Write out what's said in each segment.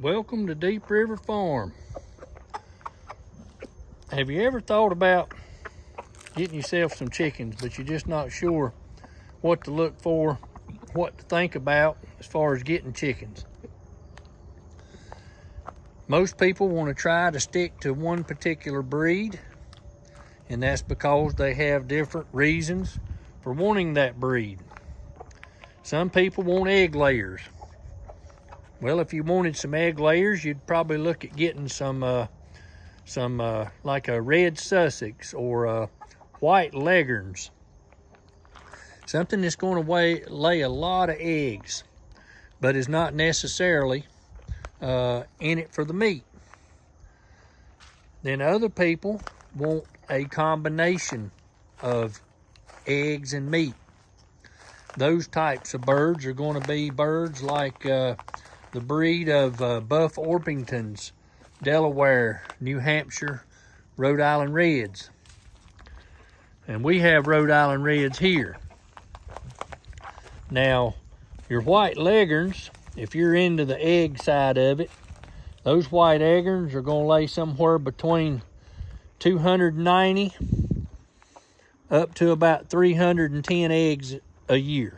Welcome to Deep River Farm. Have you ever thought about getting yourself some chickens, but you're just not sure what to look for, what to think about as far as getting chickens? Most people want to try to stick to one particular breed, and that's because they have different reasons for wanting that breed. Some people want egg layers. Well, if you wanted some egg layers, you'd probably look at getting some like a red Sussex or a white Leghorns. Something that's going to lay a lot of eggs, but is not necessarily in it for the meat. Then other people want a combination of eggs and meat. Those types of birds are going to be birds like the breed of Buff Orpingtons, Delaware, New Hampshire, Rhode Island Reds. And we have Rhode Island Reds here. Now, your white Leghorns, if you're into the egg side of it, those white Leghorns are going to lay somewhere between 290 up to about 310 eggs a year.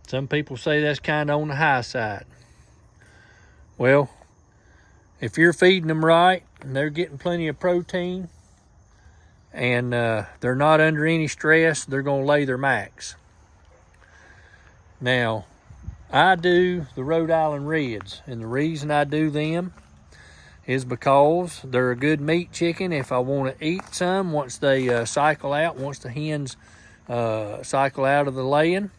Some people say that's kind of on the high side. Well, if you're feeding them right and they're getting plenty of protein and they're not under any stress, they're going to lay their max. Now, I do the Rhode Island Reds, and the reason I do them is because they're a good meat chicken if I want to eat some once they cycle out, once the hens cycle out of the laying.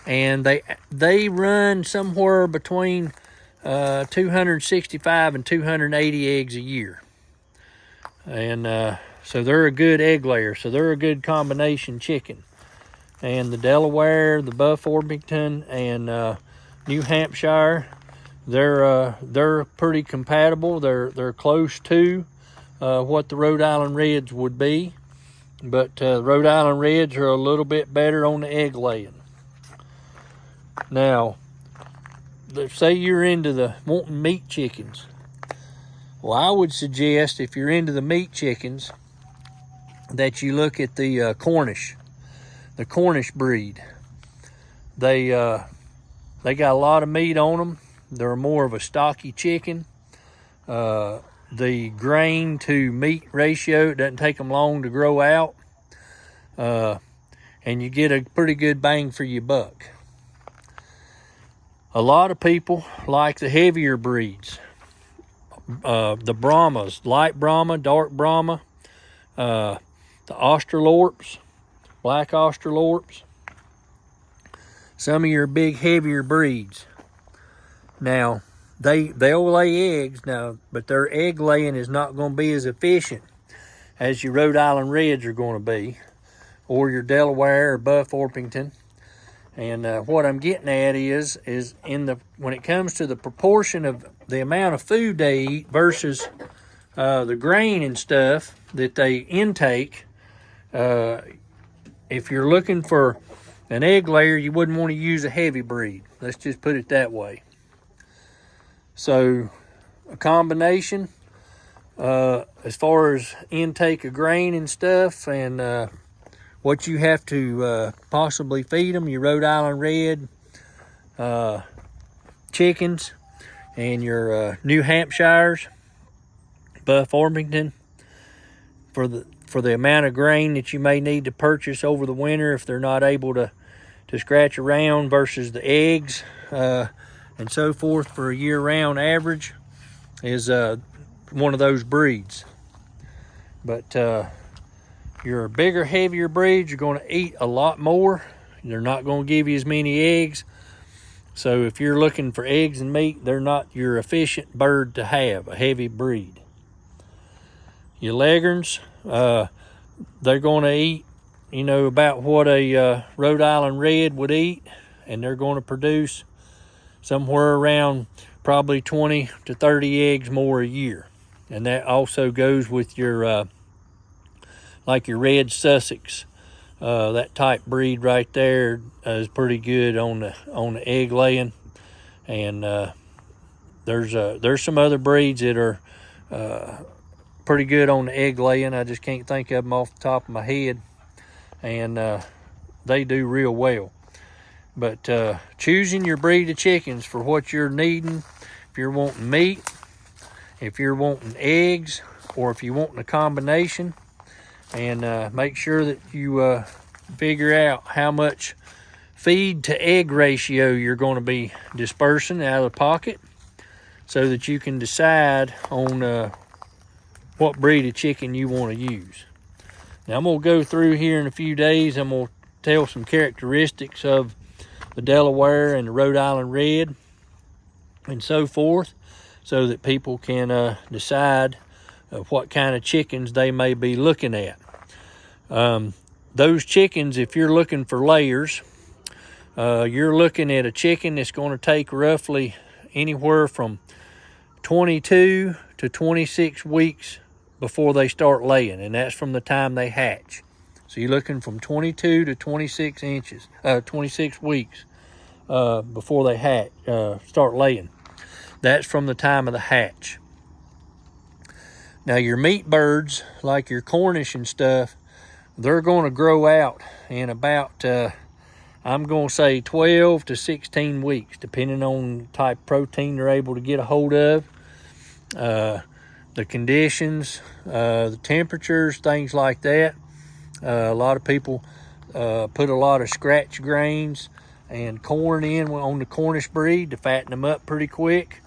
And they run somewhere between 265 and 280 eggs a year. And so they're a good egg layer, so they're a good combination chicken. And the Delaware, the Buff Orpington, and New Hampshire, they're pretty compatible. They're close to what the Rhode Island Reds would be, but the Rhode Island Reds are a little bit better on the egg laying. Now, say you're into the wanting meat chickens. Well, I would suggest if you're into the meat chickens that you look at the Cornish breed. They got a lot of meat on them. They're more of a stocky chicken. The grain to meat ratio, it doesn't take them long to grow out. And you get a pretty good bang for your buck. A lot of people like the heavier breeds. The Brahmas, light Brahma, dark Brahma, the Australorps, black Australorps. Some of your big heavier breeds. Now, they'll lay eggs now, but their egg laying is not going to be as efficient as your Rhode Island Reds are going to be, or your Delaware or Buff Orpington. And what I'm getting at is when it comes to the proportion of the amount of food they eat versus the grain and stuff that they intake, if you're looking for an egg layer, you wouldn't want to use a heavy breed. Let's just put it that way. So a combination as far as intake of grain and stuff, and what you have to possibly feed them, your Rhode Island Red chickens and your New Hampshires, Buff Orpington, for the amount of grain that you may need to purchase over the winter if they're not able to scratch around, versus the eggs and so forth for a year-round average, is one of those breeds. But your bigger, heavier breeds are going to eat a lot more. They're not going to give you as many eggs. So if you're looking for eggs and meat, they're not your efficient bird to have, a heavy breed. Your Leghorns, they're going to eat, about what a Rhode Island Red would eat, and they're going to produce somewhere around probably 20 to 30 eggs more a year. And that also goes with your like your red Sussex. That type breed right there is pretty good on the egg laying. And there's some other breeds that are pretty good on the egg laying. I just can't think of them off the top of my head, and they do real well. But choosing your breed of chickens for what you're needing, if you're wanting meat, if you're wanting eggs, or if you're wanting a combination, and make sure that you figure out how much feed to egg ratio you're going to be dispersing out of the pocket, so that you can decide on what breed of chicken you want to use. Now I'm going to go through here in a few days. I'm going to tell some characteristics of the Delaware and the Rhode Island Red and so forth, so that people can decide what kind of chickens they may be looking at. Those chickens, if you're looking for layers, you're looking at a chicken that's going to take roughly anywhere from 22 to 26 weeks before they start laying, and that's from the time they hatch. So you're looking from 22 to 26 weeks before they hatch, start laying. That's from the time of the hatch. Now your meat birds, like your Cornish and stuff, they're going to grow out in about, I'm going to say 12 to 16 weeks, depending on the type of protein they're able to get a hold of, the conditions, the temperatures, things like that. A lot of people put a lot of scratch grains and corn in on the Cornish breed to fatten them up pretty quick.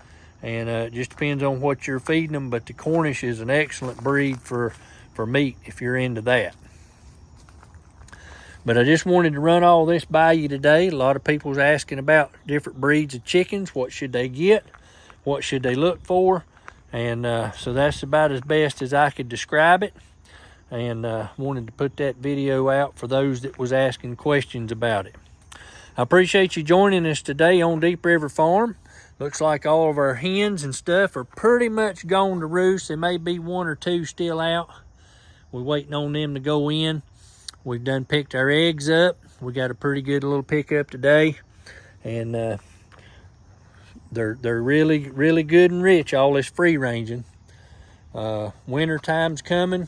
And it just depends on what you're feeding them, but the Cornish is an excellent breed for meat if you're into that. But I just wanted to run all this by you today. A lot of people's asking about different breeds of chickens. What should they get? What should they look for? And so that's about as best as I could describe it. And wanted to put that video out for those that was asking questions about it. I appreciate you joining us today on Deep River Farm. Looks like all of our hens and stuff are pretty much gone to roost. There may be one or two still out. We're waiting on them to go in. We've done picked our eggs up. We got a pretty good little pickup today. And they're really, really good and rich, all this free ranging. Winter time's coming.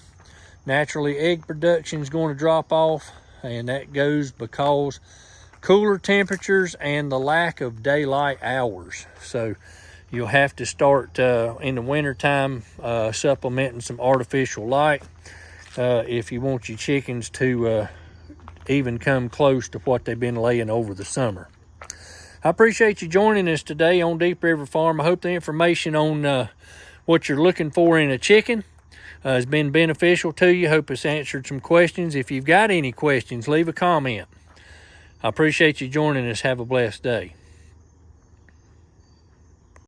Naturally, egg production is going to drop off, and that goes because cooler temperatures and the lack of daylight hours. So you'll have to start in the winter time supplementing some artificial light if you want your chickens to even come close to what they've been laying over the summer. I appreciate you joining us today on Deep River Farm. I hope the information on what you're looking for in a chicken has been beneficial to you. Hope it's answered some questions. If you've got any questions, leave a comment. I appreciate you joining us. Have a blessed day.